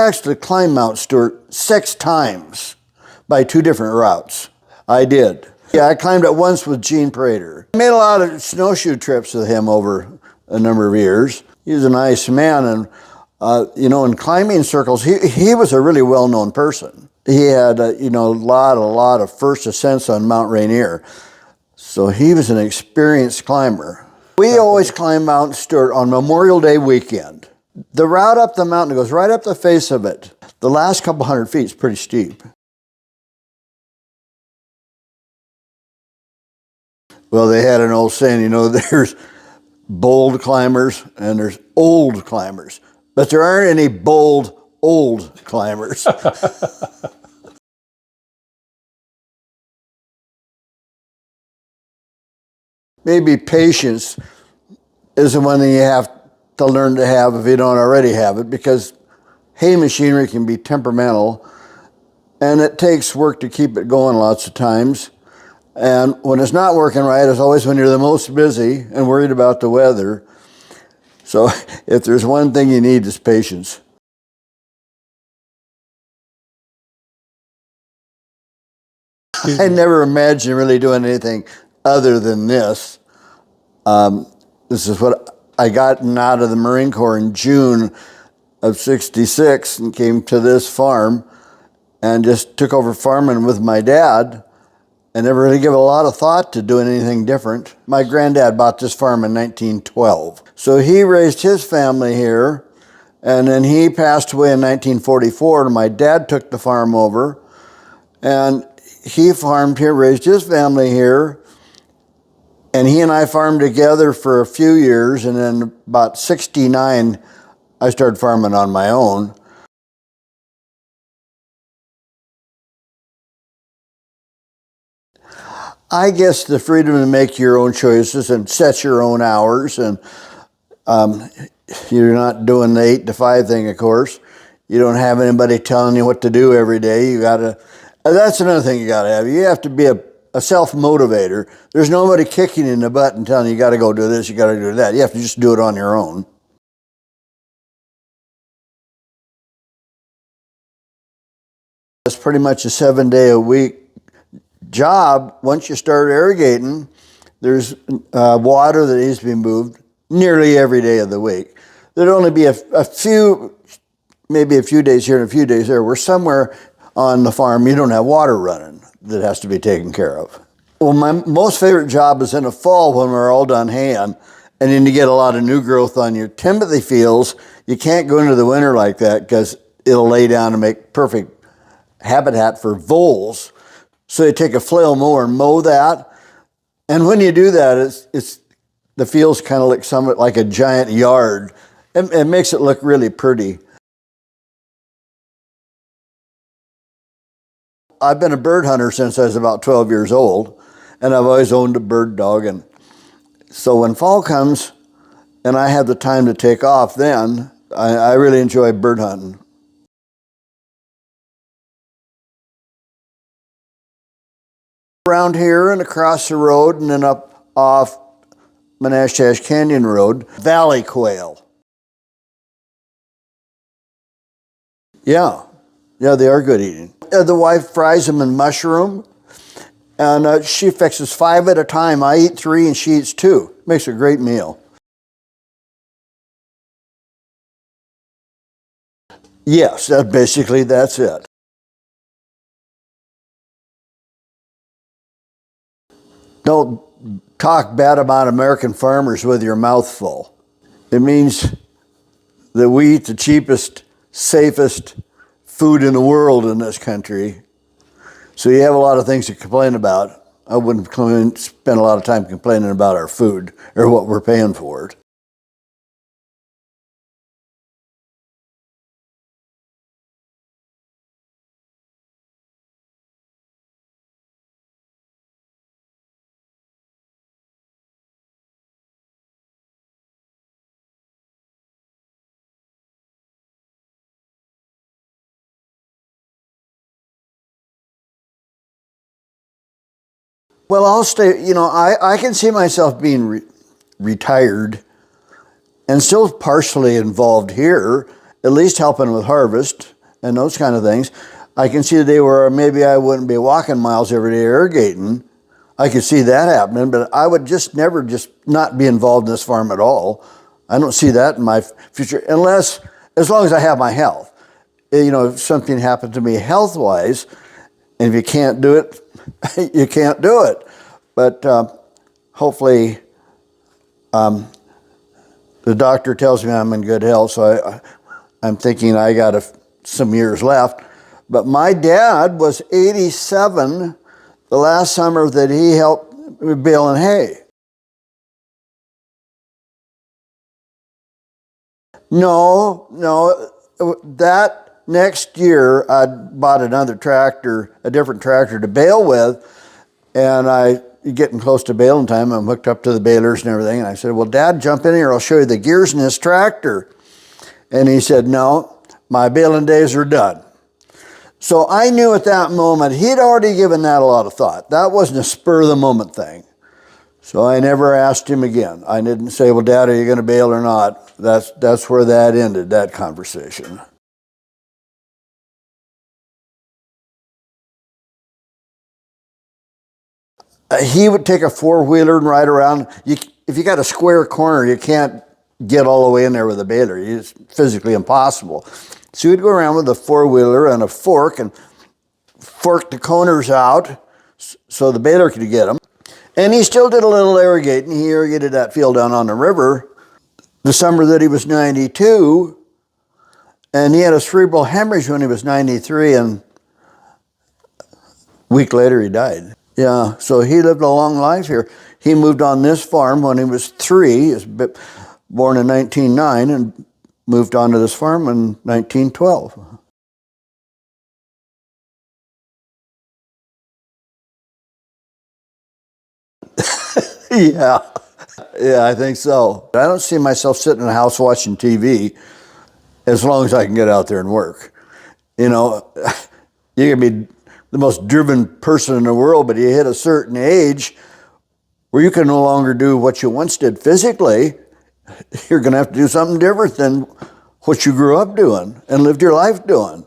actually climbed Mount Stewart 6 times by 2 different routes. I did. Yeah, I climbed it once with Gene Prater. I made a lot of snowshoe trips with him over a number of years. He was a nice man, and you know, in climbing circles, he was a really well-known person. He had, you know, a lot of first ascents on Mount Rainier. So he was an experienced climber. We always climb Mount Stewart on Memorial Day weekend. The route up the mountain goes right up the face of it. The last couple hundred feet is pretty steep. Well, they had an old saying, you know, there's bold climbers and there's old climbers, but there aren't any bold, old climbers. Maybe patience is the one thing you have to learn to have if you don't already have it, because hay machinery can be temperamental and it takes work to keep it going lots of times. And when it's not working right, it's always when you're the most busy and worried about the weather. So if there's one thing you need, it's patience. I never imagined really doing anything other than this. This is what I got out of the Marine Corps in June of '66 and came to this farm and just took over farming with my dad. I never really gave a lot of thought to doing anything different. My granddad bought this farm in 1912. So he raised his family here, and then he passed away in 1944, and my dad took the farm over, and he farmed here, raised his family here, and he and I farmed together for a few years, and then about '69, I started farming on my own. I guess the freedom to make your own choices and set your own hours, and you're not doing the 8 to 5 thing, of course. You don't have anybody telling you what to do every day. You gotta. That's another thing you gotta have. You have to be a self-motivator. There's nobody kicking you in the butt and telling you got to go do this, you got to do that. You have to just do it on your own. It's pretty much a 7-day-a-week job. Once you start irrigating, there's water that needs to be moved nearly every day of the week. There'll only be a few, maybe a few days here and a few days there, where somewhere on the farm you don't have water running that has to be taken care of. Well, my most favorite job is in the fall when we're all done haying, and then you get a lot of new growth on your timothy fields. You can't go into the winter like that because it'll lay down and make perfect habitat for voles. So you take a flail mower and mow that. And when you do that, it's the fields kind of look somewhat like a giant yard. It makes it look really pretty. I've been a bird hunter since I was about 12 years old, and I've always owned a bird dog. And so when fall comes and I have the time to take off, then I really enjoy bird hunting. Around here and across the road and then up off Menashtash Canyon Road, valley quail. Yeah, they are good eating. The wife fries them in mushroom, and she fixes 5 at a time. I eat 3 and she eats 2. Makes a great meal. Yes, that's it. Don't talk bad about American farmers with your mouth full. It means that we eat the cheapest, safest food in the world in this country. So you have a lot of things to complain about. I wouldn't spend a lot of time complaining about our food or what we're paying for it. Well, I'll stay, I can see myself being retired and still partially involved here, at least helping with harvest. and those kind of things. I can see the day where maybe I wouldn't be walking miles every day irrigating. I could see that happening, but I would just never just not be involved in this farm at all. I don't see that in my future, unless, as long as I have my health. You know, if something happened to me health-wise, and if you can't do it, you can't do it. But hopefully, the doctor tells me I'm in good health, so I'm thinking I got some years left. But my dad was 87 the last summer that he helped baling hay. No, that next year I bought another tractor, a different tractor to bale with, and getting close to baling time, I'm hooked up to the balers and everything, and I said, well, Dad, jump in here, I'll show you the gears in this tractor. And he said, no, my baling days are done. So I knew at that moment, he'd already given that a lot of thought. That wasn't a spur of the moment thing. So I never asked him again. I didn't say, well, Dad, are you going to bail or not? That's where that ended, that conversation. He would take a four-wheeler and ride around. If you got a square corner, you can't get all the way in there with a baler. It's physically impossible. So he'd go around with a four-wheeler and a fork and fork the corners out so the baler could get them. And he still did a little irrigating. He irrigated that field down on the river the summer that he was 92, and he had a cerebral hemorrhage when he was 93, and a week later he died. Yeah, so he lived a long life here. He moved on this farm when he was 3. He was born in 1909 and moved on to this farm in 1912. Yeah. Yeah, I think so. I don't see myself sitting in a house watching TV as long as I can get out there and work. You know, you can be the most driven person in the world, but you hit a certain age where you can no longer do what you once did physically. You're going to have to do something different than what you grew up doing and lived your life doing.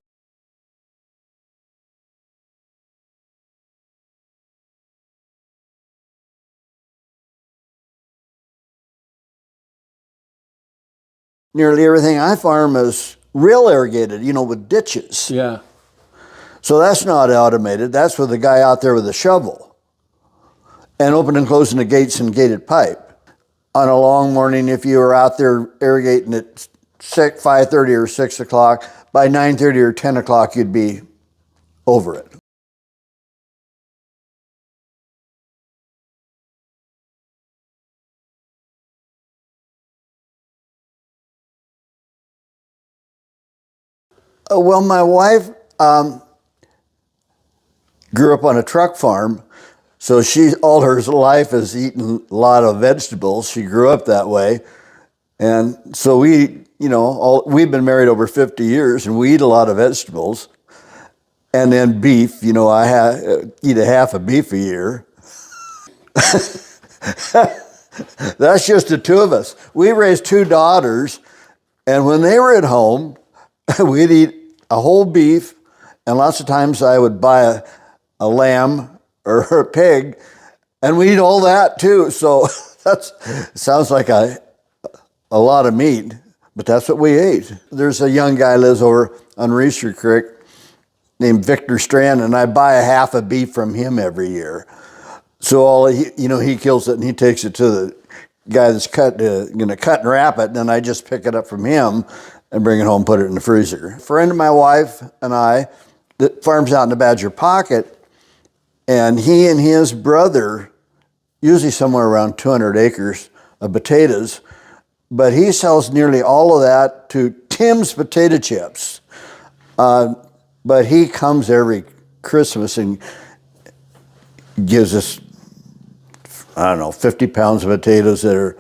Nearly everything I farm is real irrigated, you know, with ditches. Yeah. So that's not automated. That's with the guy out there with a shovel and opening and closing the gates and gated pipe. On a long morning, if you were out there irrigating at 5:30 or 6 o'clock, by 9:30 or 10 o'clock, you'd be over it. Well, my wife grew up on a truck farm, so she all her life has eaten a lot of vegetables. She grew up that way, and so we've been married over 50 years, and we eat a lot of vegetables. And then beef, I eat a half a beef a year. That's just the two of us. We raised 2 daughters, and when they were at home, we'd eat a whole beef, and lots of times I would buy a lamb or a pig, and we eat all that too. So that sounds like a lot of meat, but that's what we ate. There's a young guy lives over on Reeser Creek named Victor Strand, and I buy a half a beef from him every year. So he kills it and he takes it to the guy that's going to cut and wrap it, and then I just pick it up from him and bring it home, put it in the freezer. A friend of my wife and I that farms out in the Badger Pocket, and he and his brother, usually somewhere around 200 acres of potatoes, but he sells nearly all of that to Tim's Potato Chips. But he comes every Christmas and gives us, 50 pounds of potatoes they're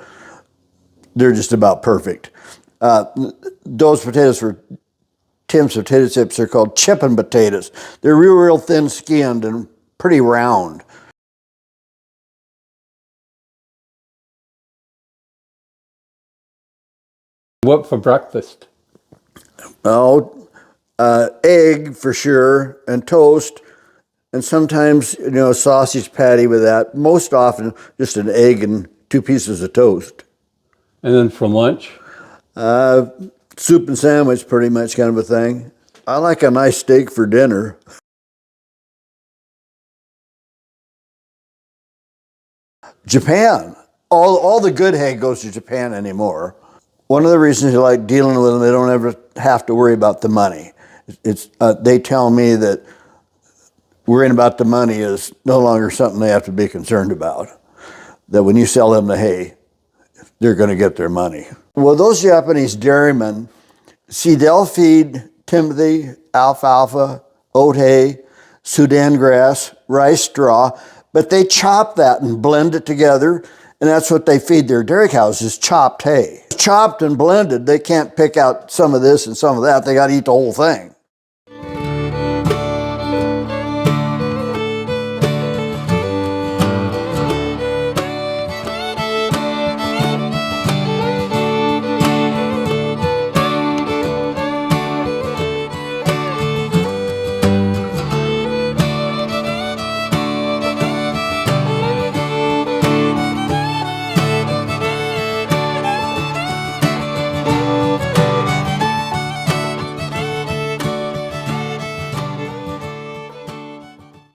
just about perfect. Those potatoes for Tim's Potato Chips are called chipping potatoes. They're real thin-skinned and pretty round. What for breakfast? Oh, Egg for sure, and toast, and sometimes, you know, a sausage patty with that. Most often, just an egg and 2 pieces of toast. And then for lunch? Soup and sandwich, pretty much kind of a thing. I like a nice steak for dinner. Japan. All the good hay goes to Japan anymore. One of the reasons I like dealing with them, they don't ever have to worry about the money. They tell me that worrying about the money is no longer something they have to be concerned about. That when you sell them the hay, they're going to get their money. Well, those Japanese dairymen, see, they'll feed timothy, alfalfa, oat hay, Sudan grass, rice straw, but they chop that and blend it together, and that's what they feed their dairy cows, is chopped hay. Chopped and blended, they can't pick out some of this and some of that. They got to eat the whole thing.